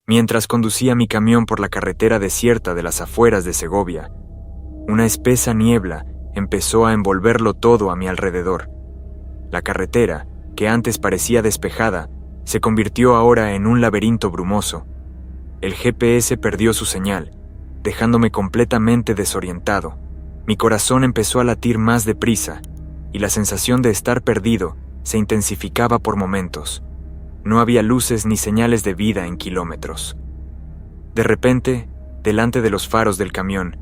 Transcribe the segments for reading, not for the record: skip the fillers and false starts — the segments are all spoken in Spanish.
Mientras conducía mi camión por la carretera desierta de las afueras de Segovia, una espesa niebla empezó a envolverlo todo a mi alrededor. La carretera, que antes parecía despejada, se convirtió ahora en un laberinto brumoso. El GPS perdió su señal, dejándome completamente desorientado. Mi corazón empezó a latir más deprisa, y la sensación de estar perdido se intensificaba por momentos. No había luces ni señales de vida en kilómetros. De repente, delante de los faros del camión,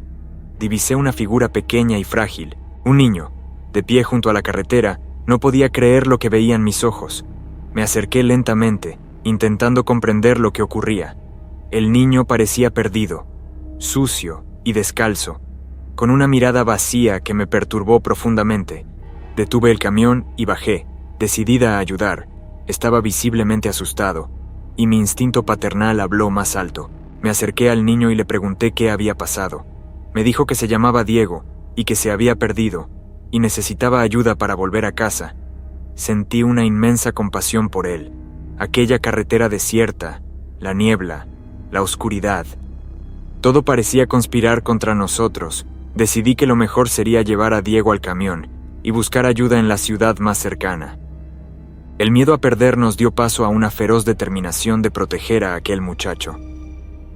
divisé una figura pequeña y frágil, un niño, de pie junto a la carretera. No podía creer lo que veían mis ojos. Me acerqué lentamente, intentando comprender lo que ocurría. El niño parecía perdido, sucio y descalzo, con una mirada vacía que me perturbó profundamente. Detuve el camión y bajé, decidida a ayudar. Estaba visiblemente asustado, y mi instinto paternal habló más alto. Me acerqué al niño y le pregunté qué había pasado. Me dijo que se llamaba Diego y que se había perdido, y necesitaba ayuda para volver a casa. Sentí una inmensa compasión por él. Aquella carretera desierta, la niebla, la oscuridad. Todo parecía conspirar contra nosotros. Decidí que lo mejor sería llevar a Diego al camión y buscar ayuda en la ciudad más cercana. El miedo a perdernos dio paso a una feroz determinación de proteger a aquel muchacho.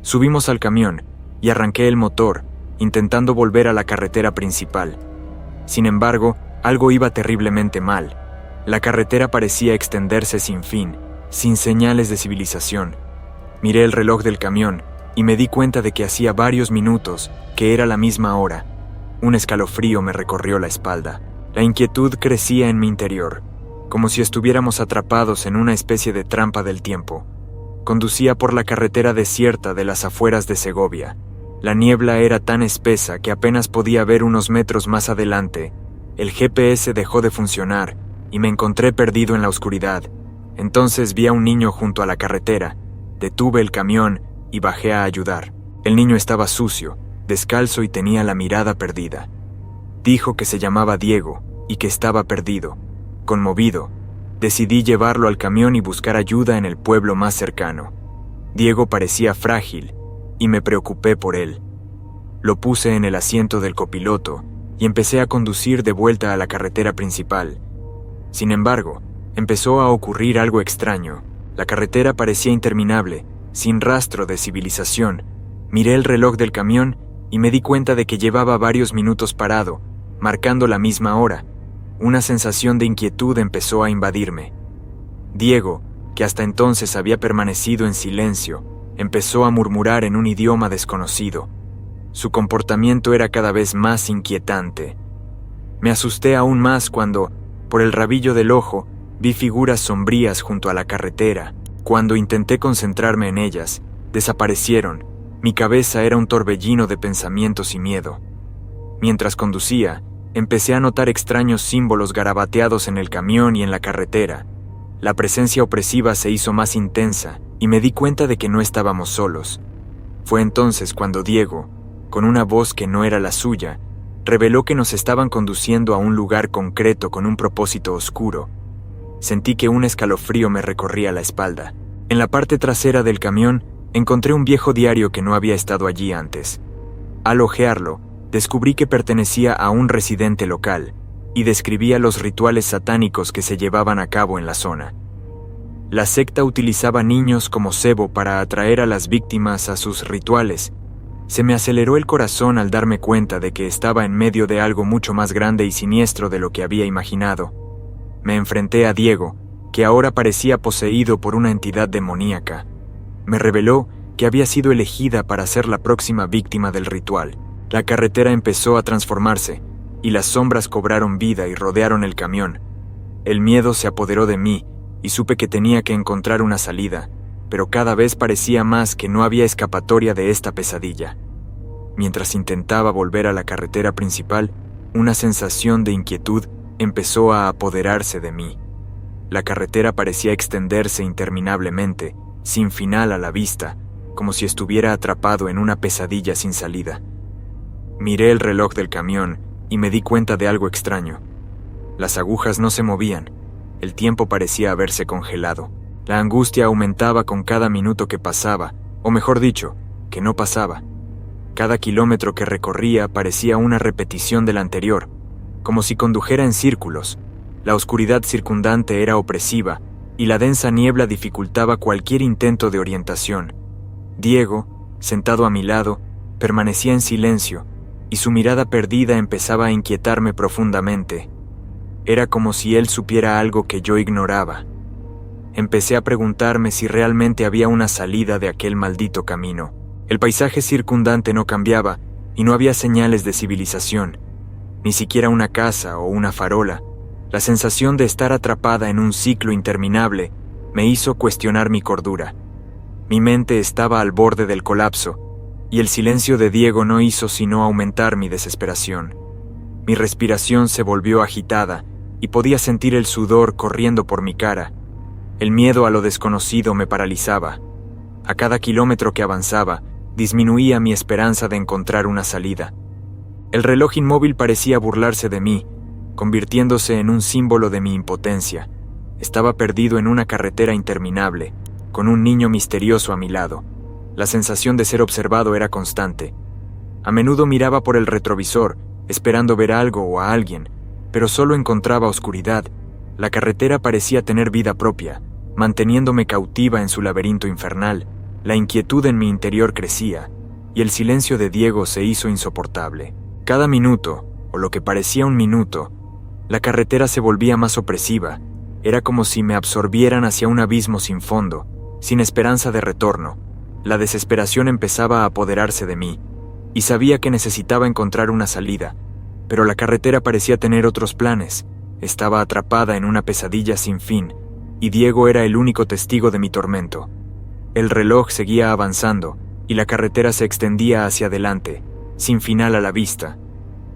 Subimos al camión y arranqué el motor, intentando volver a la carretera principal. Sin embargo, algo iba terriblemente mal. La carretera parecía extenderse sin fin, sin señales de civilización. Miré el reloj del camión y me di cuenta de que hacía varios minutos que era la misma hora. Un escalofrío me recorrió la espalda. La inquietud crecía en mi interior, como si estuviéramos atrapados en una especie de trampa del tiempo. Conducía por la carretera desierta de las afueras de Segovia. La niebla era tan espesa que apenas podía ver unos metros más adelante. El GPS dejó de funcionar y me encontré perdido en la oscuridad. Entonces vi a un niño junto a la carretera. Detuve el camión y bajé a ayudar. El niño estaba sucio, descalzo y tenía la mirada perdida. Dijo que se llamaba Diego y que estaba perdido. Conmovido, decidí llevarlo al camión y buscar ayuda en el pueblo más cercano. Diego parecía frágil y me preocupé por él. Lo puse en el asiento del copiloto y empecé a conducir de vuelta a la carretera principal. Sin embargo, empezó a ocurrir algo extraño. La carretera parecía interminable, sin rastro de civilización. Miré el reloj del camión y me di cuenta de que llevaba varios minutos parado, marcando la misma hora. Una sensación de inquietud empezó a invadirme. Diego, que hasta entonces había permanecido en silencio, empezó a murmurar en un idioma desconocido. Su comportamiento era cada vez más inquietante. Me asusté aún más cuando, por el rabillo del ojo, vi figuras sombrías junto a la carretera. Cuando intenté concentrarme en ellas, desaparecieron. Mi cabeza era un torbellino de pensamientos y miedo. Mientras conducía, empecé a notar extraños símbolos garabateados en el camión y en la carretera. La presencia opresiva se hizo más intensa y me di cuenta de que no estábamos solos. Fue entonces cuando Diego, con una voz que no era la suya, reveló que nos estaban conduciendo a un lugar concreto con un propósito oscuro. Sentí que un escalofrío me recorría la espalda. En la parte trasera del camión encontré un viejo diario que no había estado allí antes. Al hojearlo, descubrí que pertenecía a un residente local y describía los rituales satánicos que se llevaban a cabo en la zona. La secta utilizaba niños como cebo para atraer a las víctimas a sus rituales. Se me aceleró el corazón al darme cuenta de que estaba en medio de algo mucho más grande y siniestro de lo que había imaginado. Me enfrenté a Diego, que ahora parecía poseído por una entidad demoníaca. Me reveló que había sido elegida para ser la próxima víctima del ritual. La carretera empezó a transformarse, y las sombras cobraron vida y rodearon el camión. El miedo se apoderó de mí, y supe que tenía que encontrar una salida, pero cada vez parecía más que no había escapatoria de esta pesadilla. Mientras intentaba volver a la carretera principal, una sensación de inquietud empezó a apoderarse de mí. La carretera parecía extenderse interminablemente, sin final a la vista, como si estuviera atrapado en una pesadilla sin salida. Miré el reloj del camión y me di cuenta de algo extraño. Las agujas no se movían. El tiempo parecía haberse congelado. La angustia aumentaba con cada minuto que pasaba, o mejor dicho, que no pasaba. Cada kilómetro que recorría parecía una repetición del anterior, como si condujera en círculos. La oscuridad circundante era opresiva y la densa niebla dificultaba cualquier intento de orientación. Diego, sentado a mi lado, permanecía en silencio y su mirada perdida empezaba a inquietarme profundamente. Era como si él supiera algo que yo ignoraba. Empecé a preguntarme si realmente había una salida de aquel maldito camino. El paisaje circundante no cambiaba y no había señales de civilización, ni siquiera una casa o una farola. La sensación de estar atrapada en un ciclo interminable me hizo cuestionar mi cordura. Mi mente estaba al borde del colapso, y el silencio de Diego no hizo sino aumentar mi desesperación. Mi respiración se volvió agitada y podía sentir el sudor corriendo por mi cara. El miedo a lo desconocido me paralizaba. A cada kilómetro que avanzaba, disminuía mi esperanza de encontrar una salida. El reloj inmóvil parecía burlarse de mí, convirtiéndose en un símbolo de mi impotencia. Estaba perdido en una carretera interminable, con un niño misterioso a mi lado. La sensación de ser observado era constante. A menudo miraba por el retrovisor, esperando ver algo o a alguien, pero solo encontraba oscuridad. La carretera parecía tener vida propia, manteniéndome cautiva en su laberinto infernal. La inquietud en mi interior crecía, y el silencio de Diego se hizo insoportable. Cada minuto, o lo que parecía un minuto, la carretera se volvía más opresiva. Era como si me absorbieran hacia un abismo sin fondo, sin esperanza de retorno. La desesperación empezaba a apoderarse de mí, y sabía que necesitaba encontrar una salida, pero la carretera parecía tener otros planes. Estaba atrapada en una pesadilla sin fin, y Diego era el único testigo de mi tormento. El reloj seguía avanzando, y la carretera se extendía hacia adelante, sin final a la vista.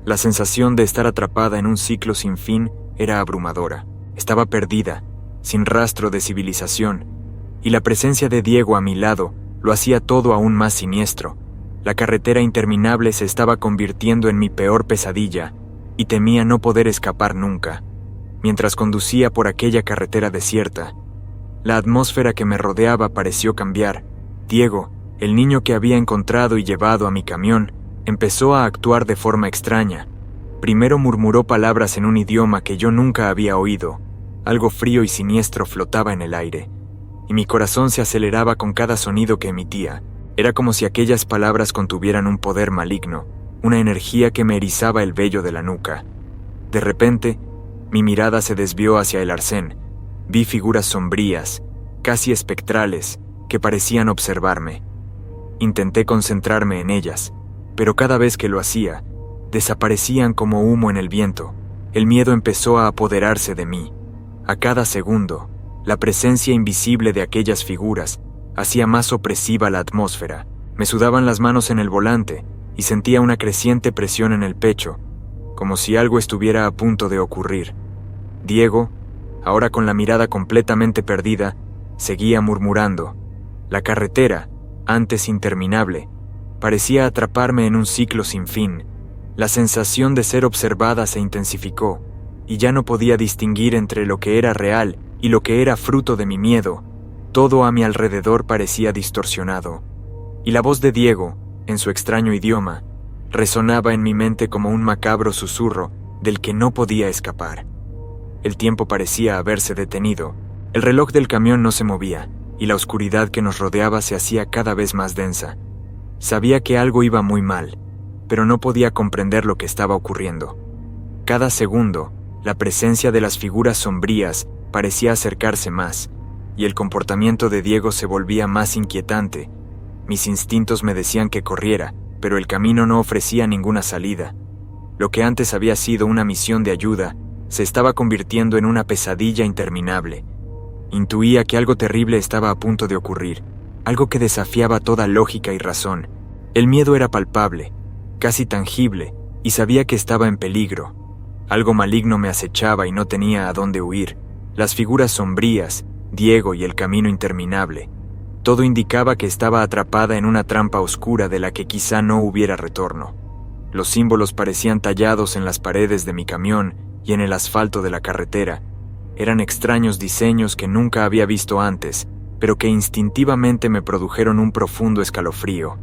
La sensación de estar atrapada en un ciclo sin fin era abrumadora. Estaba perdida, sin rastro de civilización, y la presencia de Diego a mi lado lo hacía todo aún más siniestro. La carretera interminable se estaba convirtiendo en mi peor pesadilla, y temía no poder escapar nunca. Mientras conducía por aquella carretera desierta, la atmósfera que me rodeaba pareció cambiar. Diego, el niño que había encontrado y llevado a mi camión, empezó a actuar de forma extraña. Primero murmuró palabras en un idioma que yo nunca había oído. Algo frío y siniestro flotaba en el aire, y mi corazón se aceleraba con cada sonido que emitía. Era como si aquellas palabras contuvieran un poder maligno, una energía que me erizaba el vello de la nuca. De repente, mi mirada se desvió hacia el arcén. Vi figuras sombrías, casi espectrales, que parecían observarme. Intenté concentrarme en ellas, pero cada vez que lo hacía, desaparecían como humo en el viento. El miedo empezó a apoderarse de mí. A cada segundo, la presencia invisible de aquellas figuras hacía más opresiva la atmósfera. Me sudaban las manos en el volante y sentía una creciente presión en el pecho, como si algo estuviera a punto de ocurrir. Diego, ahora con la mirada completamente perdida, seguía murmurando. La carretera, antes interminable, parecía atraparme en un ciclo sin fin. La sensación de ser observada se intensificó, y ya no podía distinguir entre lo que era real y lo que era fruto de mi miedo. Todo a mi alrededor parecía distorsionado, y la voz de Diego, en su extraño idioma, resonaba en mi mente como un macabro susurro del que no podía escapar. El tiempo parecía haberse detenido. El reloj del camión no se movía, y la oscuridad que nos rodeaba se hacía cada vez más densa. Sabía que algo iba muy mal, pero no podía comprender lo que estaba ocurriendo. Cada segundo, la presencia de las figuras sombrías parecía acercarse más, y el comportamiento de Diego se volvía más inquietante. Mis instintos me decían que corriera, pero el camino no ofrecía ninguna salida. Lo que antes había sido una misión de ayuda se estaba convirtiendo en una pesadilla interminable. Intuía que algo terrible estaba a punto de ocurrir, algo que desafiaba toda lógica y razón. El miedo era palpable, casi tangible, y sabía que estaba en peligro. Algo maligno me acechaba y no tenía a dónde huir. Las figuras sombrías, Diego y el camino interminable. Todo indicaba que estaba atrapada en una trampa oscura de la que quizá no hubiera retorno. Los símbolos parecían tallados en las paredes de mi camión y en el asfalto de la carretera. Eran extraños diseños que nunca había visto antes, pero que instintivamente me produjeron un profundo escalofrío.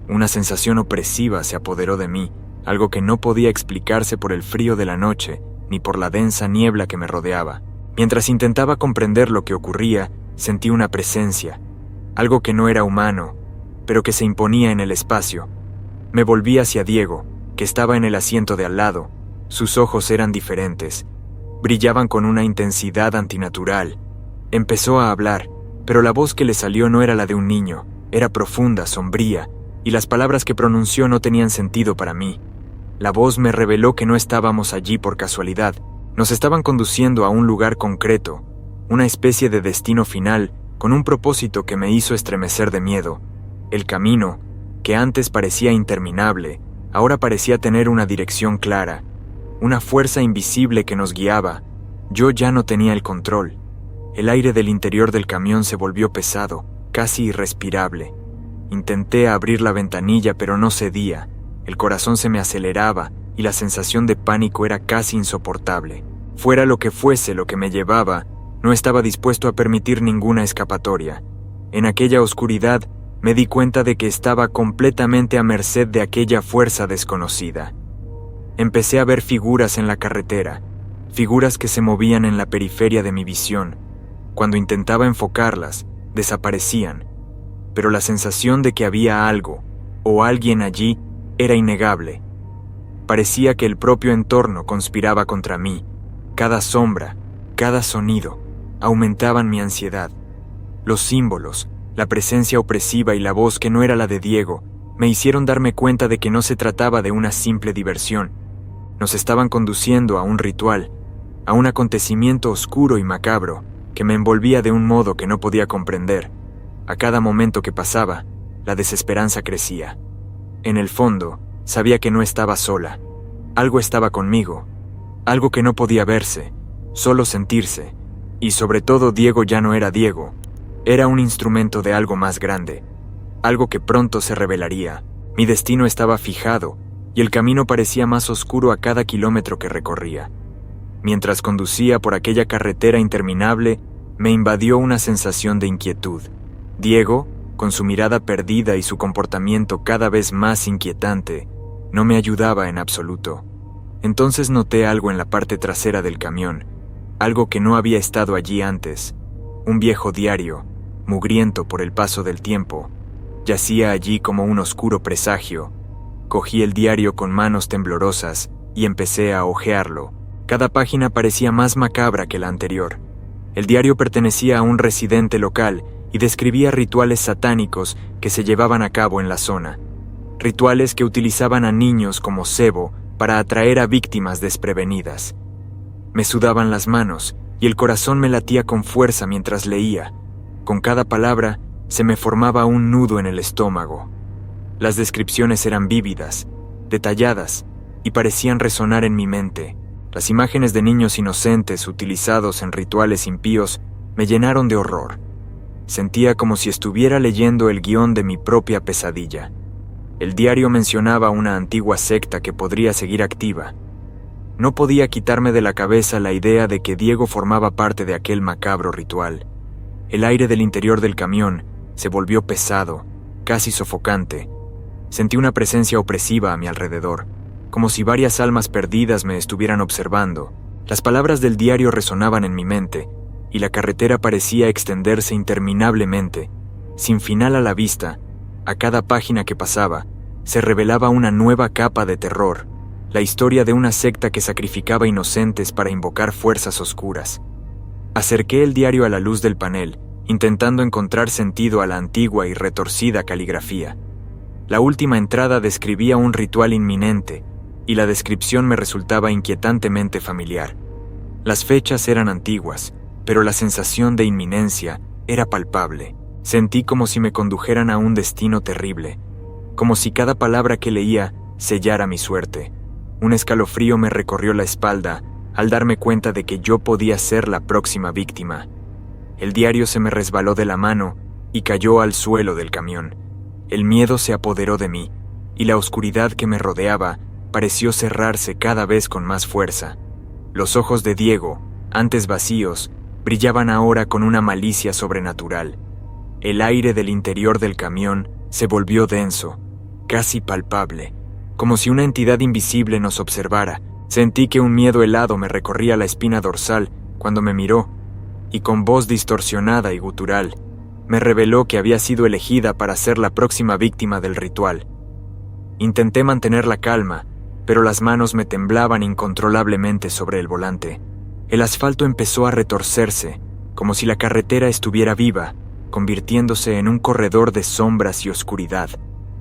Una sensación opresiva se apoderó de mí, algo que no podía explicarse por el frío de la noche ni por la densa niebla que me rodeaba. Mientras intentaba comprender lo que ocurría, sentí una presencia, algo que no era humano, pero que se imponía en el espacio. Me volví hacia Diego, que estaba en el asiento de al lado. Sus ojos eran diferentes, brillaban con una intensidad antinatural. Empezó a hablar, pero la voz que le salió no era la de un niño, era profunda, sombría, y las palabras que pronunció no tenían sentido para mí. La voz me reveló que no estábamos allí por casualidad, nos estaban conduciendo a un lugar concreto, una especie de destino final, con un propósito que me hizo estremecer de miedo. El camino, que antes parecía interminable, ahora parecía tener una dirección clara, una fuerza invisible que nos guiaba. Yo ya no tenía el control. El aire del interior del camión se volvió pesado, casi irrespirable. Intenté abrir la ventanilla, pero no cedía. El corazón se me aceleraba y la sensación de pánico era casi insoportable. Fuera lo que fuese lo que me llevaba, no estaba dispuesto a permitir ninguna escapatoria. En aquella oscuridad, me di cuenta de que estaba completamente a merced de aquella fuerza desconocida. Empecé a ver figuras en la carretera, figuras que se movían en la periferia de mi visión. Cuando intentaba enfocarlas, desaparecían, pero la sensación de que había algo o alguien allí era innegable. Parecía que el propio entorno conspiraba contra mí. Cada sombra, cada sonido, aumentaban mi ansiedad. Los símbolos, la presencia opresiva y la voz que no era la de Diego, me hicieron darme cuenta de que no se trataba de una simple diversión. Nos estaban conduciendo a un ritual, a un acontecimiento oscuro y macabro, que me envolvía de un modo que no podía comprender. A cada momento que pasaba, la desesperanza crecía. En el fondo, sabía que no estaba sola. Algo estaba conmigo, algo que no podía verse, solo sentirse. Y sobre todo Diego ya no era Diego, era un instrumento de algo más grande, algo que pronto se revelaría. Mi destino estaba fijado, y el camino parecía más oscuro a cada kilómetro que recorría. Mientras conducía por aquella carretera interminable, me invadió una sensación de inquietud. Diego, con su mirada perdida y su comportamiento cada vez más inquietante, no me ayudaba en absoluto. Entonces noté algo en la parte trasera del camión, algo que no había estado allí antes. Un viejo diario, mugriento por el paso del tiempo, yacía allí como un oscuro presagio. Cogí el diario con manos temblorosas y empecé a hojearlo. Cada página parecía más macabra que la anterior. El diario pertenecía a un residente local y describía rituales satánicos que se llevaban a cabo en la zona. Rituales que utilizaban a niños como cebo para atraer a víctimas desprevenidas. Me sudaban las manos y el corazón me latía con fuerza mientras leía. Con cada palabra se me formaba un nudo en el estómago. Las descripciones eran vívidas, detalladas y parecían resonar en mi mente. Las imágenes de niños inocentes utilizados en rituales impíos me llenaron de horror. Sentía como si estuviera leyendo el guión de mi propia pesadilla. El diario mencionaba una antigua secta que podría seguir activa. No podía quitarme de la cabeza la idea de que Diego formaba parte de aquel macabro ritual. El aire del interior del camión se volvió pesado, casi sofocante. Sentí una presencia opresiva a mi alrededor, como si varias almas perdidas me estuvieran observando. Las palabras del diario resonaban en mi mente, y la carretera parecía extenderse interminablemente, sin final a la vista. A cada página que pasaba, se revelaba una nueva capa de terror, la historia de una secta que sacrificaba inocentes para invocar fuerzas oscuras. Acerqué el diario a la luz del panel, intentando encontrar sentido a la antigua y retorcida caligrafía. La última entrada describía un ritual inminente, y la descripción me resultaba inquietantemente familiar. Las fechas eran antiguas, pero la sensación de inminencia era palpable. Sentí como si me condujeran a un destino terrible, como si cada palabra que leía sellara mi suerte. Un escalofrío me recorrió la espalda al darme cuenta de que yo podía ser la próxima víctima. El diario se me resbaló de la mano y cayó al suelo del camión. El miedo se apoderó de mí, y la oscuridad que me rodeaba pareció cerrarse cada vez con más fuerza. Los ojos de Diego, antes vacíos, brillaban ahora con una malicia sobrenatural. El aire del interior del camión se volvió denso, casi palpable, como si una entidad invisible nos observara. Sentí que un miedo helado me recorría la espina dorsal cuando me miró, y con voz distorsionada y gutural, me reveló que había sido elegida para ser la próxima víctima del ritual. Intenté mantener la calma, pero las manos me temblaban incontrolablemente sobre el volante. El asfalto empezó a retorcerse, como si la carretera estuviera viva, convirtiéndose en un corredor de sombras y oscuridad.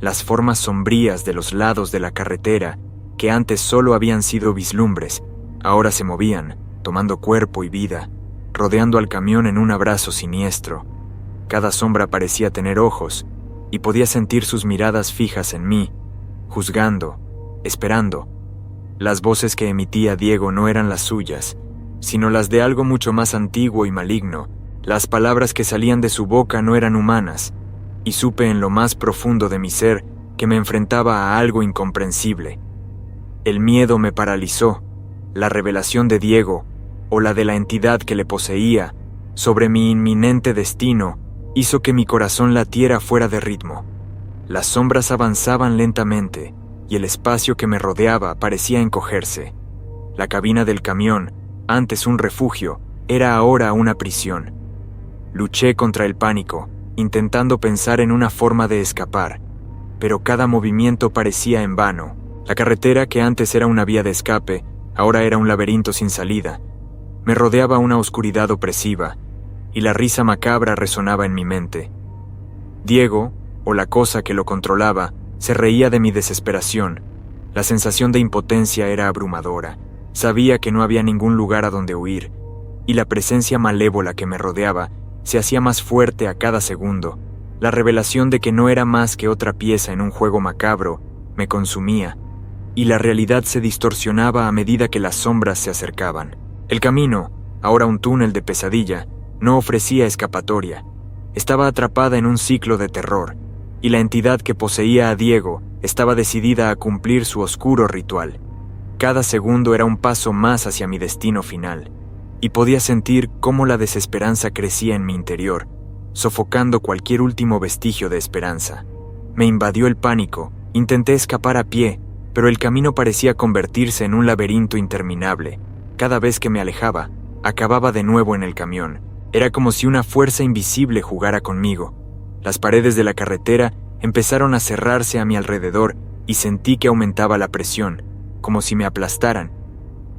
Las formas sombrías de los lados de la carretera, que antes solo habían sido vislumbres, ahora se movían, tomando cuerpo y vida, rodeando al camión en un abrazo siniestro. Cada sombra parecía tener ojos, y podía sentir sus miradas fijas en mí, juzgando, esperando. Las voces que emitía Diego no eran las suyas, sino las de algo mucho más antiguo y maligno. Las palabras que salían de su boca no eran humanas, y supe en lo más profundo de mi ser que me enfrentaba a algo incomprensible. El miedo me paralizó, la revelación de Diego, o la de la entidad que le poseía, sobre mi inminente destino, hizo que mi corazón latiera fuera de ritmo. Las sombras avanzaban lentamente, y el espacio que me rodeaba parecía encogerse. La cabina del camión, antes un refugio, era ahora una prisión. Luché contra el pánico, intentando pensar en una forma de escapar, pero cada movimiento parecía en vano. La carretera, que antes era una vía de escape, ahora era un laberinto sin salida. Me rodeaba una oscuridad opresiva, y la risa macabra resonaba en mi mente. Diego, o la cosa que lo controlaba, se reía de mi desesperación. La sensación de impotencia era abrumadora. Sabía que no había ningún lugar a donde huir, y la presencia malévola que me rodeaba se hacía más fuerte a cada segundo. La revelación de que no era más que otra pieza en un juego macabro me consumía, y la realidad se distorsionaba a medida que las sombras se acercaban. El camino, ahora un túnel de pesadilla, no ofrecía escapatoria. Estaba atrapada en un ciclo de terror, y la entidad que poseía a Diego estaba decidida a cumplir su oscuro ritual. Cada segundo era un paso más hacia mi destino final, y podía sentir cómo la desesperanza crecía en mi interior, sofocando cualquier último vestigio de esperanza. Me invadió el pánico, intenté escapar a pie, pero el camino parecía convertirse en un laberinto interminable. Cada vez que me alejaba, acababa de nuevo en el camión. Era como si una fuerza invisible jugara conmigo. Las paredes de la carretera empezaron a cerrarse a mi alrededor y sentí que aumentaba la presión, como si me aplastaran.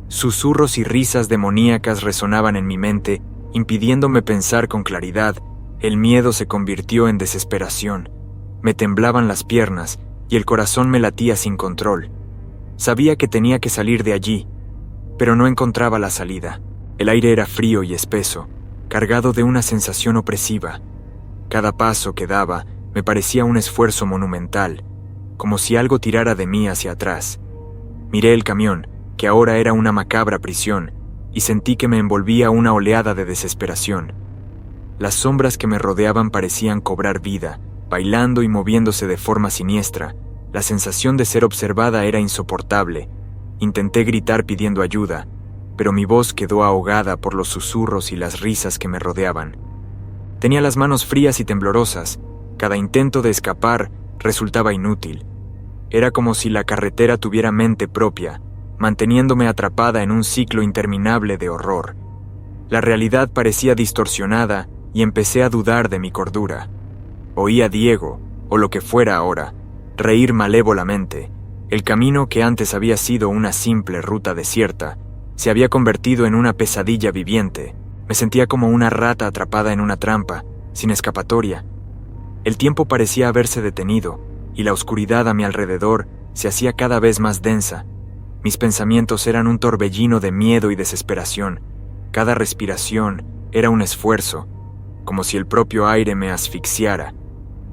Susurros y risas demoníacas resonaban en mi mente, impidiéndome pensar con claridad. El miedo se convirtió en desesperación. Me temblaban las piernas y el corazón me latía sin control. Sabía que tenía que salir de allí, pero no encontraba la salida. El aire era frío y espeso, cargado de una sensación opresiva. Cada paso que daba me parecía un esfuerzo monumental, como si algo tirara de mí hacia atrás. Miré el camión, que ahora era una macabra prisión, y sentí que me envolvía una oleada de desesperación. Las sombras que me rodeaban parecían cobrar vida, bailando y moviéndose de forma siniestra. La sensación de ser observada era insoportable. Intenté gritar pidiendo ayuda, pero mi voz quedó ahogada por los susurros y las risas que me rodeaban. Tenía las manos frías y temblorosas. Cada intento de escapar resultaba inútil. Era como si la carretera tuviera mente propia, manteniéndome atrapada en un ciclo interminable de horror. La realidad parecía distorsionada y empecé a dudar de mi cordura. Oí a Diego, o lo que fuera ahora, reír malévolamente. El camino que antes había sido una simple ruta desierta se había convertido en una pesadilla viviente. Me sentía como una rata atrapada en una trampa, sin escapatoria. El tiempo parecía haberse detenido, y la oscuridad a mi alrededor se hacía cada vez más densa. Mis pensamientos eran un torbellino de miedo y desesperación. Cada respiración era un esfuerzo, como si el propio aire me asfixiara.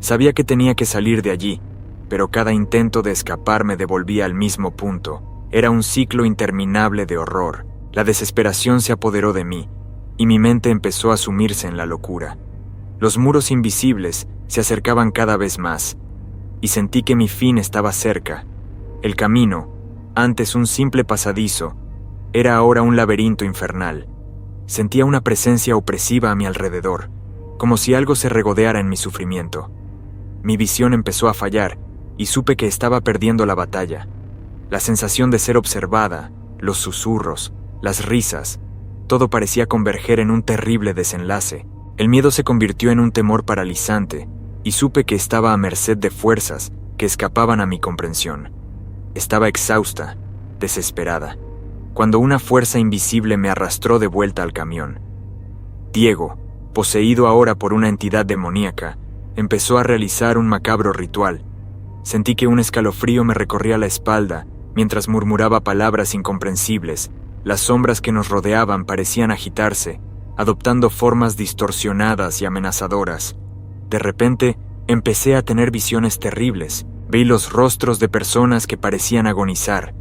Sabía que tenía que salir de allí, pero cada intento de escapar me devolvía al mismo punto. Era un ciclo interminable de horror. La desesperación se apoderó de mí, y mi mente empezó a sumirse en la locura. Los muros invisibles se acercaban cada vez más, y sentí que mi fin estaba cerca. El camino, antes un simple pasadizo, era ahora un laberinto infernal. Sentía una presencia opresiva a mi alrededor, como si algo se regodeara en mi sufrimiento. Mi visión empezó a fallar y supe que estaba perdiendo la batalla. La sensación de ser observada, los susurros, las risas, todo parecía converger en un terrible desenlace. El miedo se convirtió en un temor paralizante y supe que estaba a merced de fuerzas que escapaban a mi comprensión. Estaba exhausta, desesperada, cuando una fuerza invisible me arrastró de vuelta al camión. Diego, poseído ahora por una entidad demoníaca, empezó a realizar un macabro ritual. Sentí que un escalofrío me recorría la espalda mientras murmuraba palabras incomprensibles. Las sombras que nos rodeaban parecían agitarse, adoptando formas distorsionadas y amenazadoras. De repente, empecé a tener visiones terribles. Vi los rostros de personas que parecían agonizar,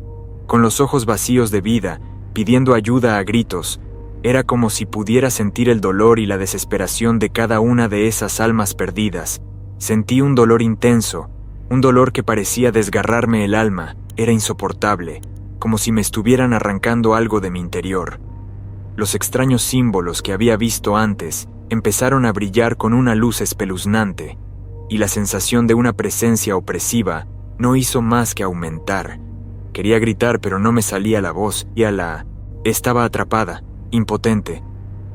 con los ojos vacíos de vida, pidiendo ayuda a gritos. Era como si pudiera sentir el dolor y la desesperación de cada una de esas almas perdidas. Sentí un dolor intenso, un dolor que parecía desgarrarme el alma. Era insoportable, como si me estuvieran arrancando algo de mi interior. Los extraños símbolos que había visto antes empezaron a brillar con una luz espeluznante, y la sensación de una presencia opresiva no hizo más que aumentar. Quería gritar, pero no me salía la voz, y estaba atrapada, impotente.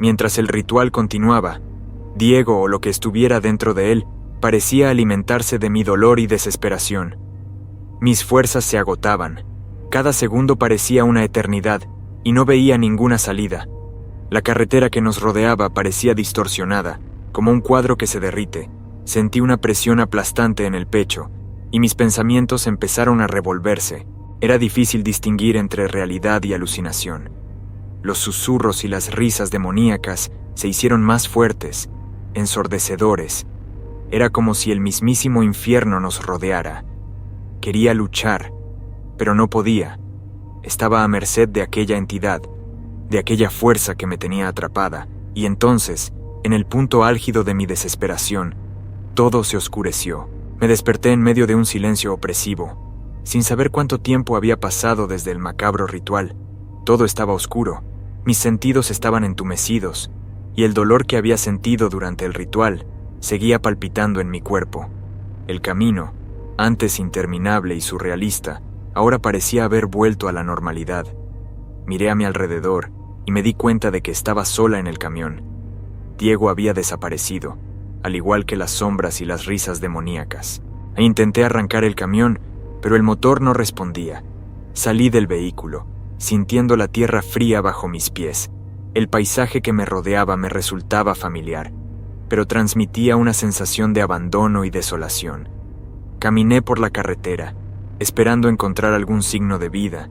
Mientras el ritual continuaba, Diego, o lo que estuviera dentro de él, parecía alimentarse de mi dolor y desesperación. Mis fuerzas se agotaban. Cada segundo parecía una eternidad, y no veía ninguna salida. La carretera que nos rodeaba parecía distorsionada, como un cuadro que se derrite. Sentí una presión aplastante en el pecho, y mis pensamientos empezaron a revolverse. Era difícil distinguir entre realidad y alucinación. Los susurros y las risas demoníacas se hicieron más fuertes, ensordecedores. Era como si el mismísimo infierno nos rodeara. Quería luchar, pero no podía. Estaba a merced de aquella entidad, de aquella fuerza que me tenía atrapada, y entonces, en el punto álgido de mi desesperación, todo se oscureció. Me desperté en medio de un silencio opresivo, sin saber cuánto tiempo había pasado desde el macabro ritual. Todo estaba oscuro, mis sentidos estaban entumecidos, y el dolor que había sentido durante el ritual seguía palpitando en mi cuerpo. El camino, antes interminable y surrealista, ahora parecía haber vuelto a la normalidad. Miré a mi alrededor y me di cuenta de que estaba sola en el camión. Diego había desaparecido, al igual que las sombras y las risas demoníacas. Intenté arrancar el camión, pero el motor no respondía. Salí del vehículo, sintiendo la tierra fría bajo mis pies. El paisaje que me rodeaba me resultaba familiar, pero transmitía una sensación de abandono y desolación. Caminé por la carretera, esperando encontrar algún signo de vida,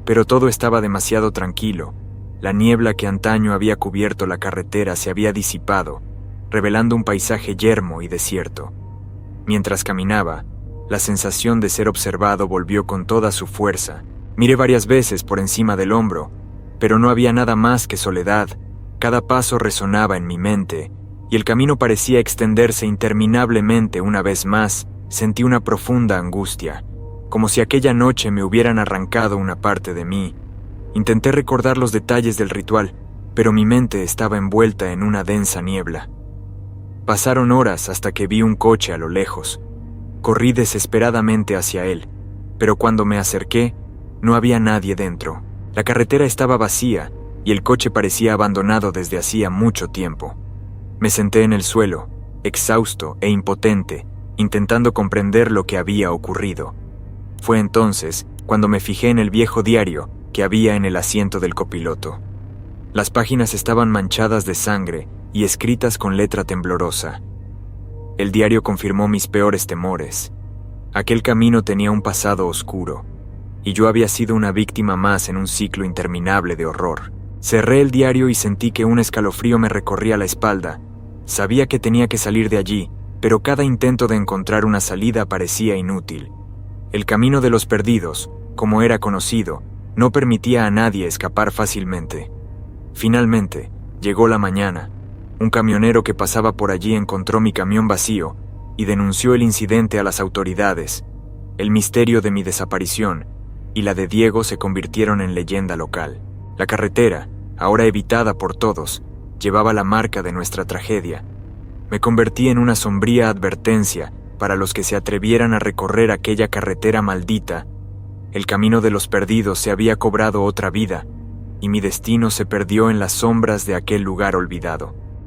pero todo estaba demasiado tranquilo. La niebla que antaño había cubierto la carretera se había disipado, revelando un paisaje yermo y desierto. Mientras caminaba, la sensación de ser observado volvió con toda su fuerza. Miré varias veces por encima del hombro, pero no había nada más que soledad. Cada paso resonaba en mi mente, y el camino parecía extenderse interminablemente. Una vez más, sentí una profunda angustia, como si aquella noche me hubieran arrancado una parte de mí. Intenté recordar los detalles del ritual, pero mi mente estaba envuelta en una densa niebla. Pasaron horas hasta que vi un coche a lo lejos. Corrí desesperadamente hacia él, pero cuando me acerqué, no había nadie dentro. La carretera estaba vacía y el coche parecía abandonado desde hacía mucho tiempo. Me senté en el suelo, exhausto e impotente, intentando comprender lo que había ocurrido. Fue entonces cuando me fijé en el viejo diario que había en el asiento del copiloto. Las páginas estaban manchadas de sangre y escritas con letra temblorosa. El diario confirmó mis peores temores. Aquel camino tenía un pasado oscuro, y yo había sido una víctima más en un ciclo interminable de horror. Cerré el diario y sentí que un escalofrío me recorría la espalda. Sabía que tenía que salir de allí, pero cada intento de encontrar una salida parecía inútil. El camino de los perdidos, como era conocido, no permitía a nadie escapar fácilmente. Finalmente, llegó la mañana. Un camionero que pasaba por allí encontró mi camión vacío y denunció el incidente a las autoridades. El misterio de mi desaparición y la de Diego se convirtieron en leyenda local. La carretera, ahora evitada por todos, llevaba la marca de nuestra tragedia. Me convertí en una sombría advertencia para los que se atrevieran a recorrer aquella carretera maldita. El camino de los perdidos se había cobrado otra vida, y mi destino se perdió en las sombras de aquel lugar olvidado.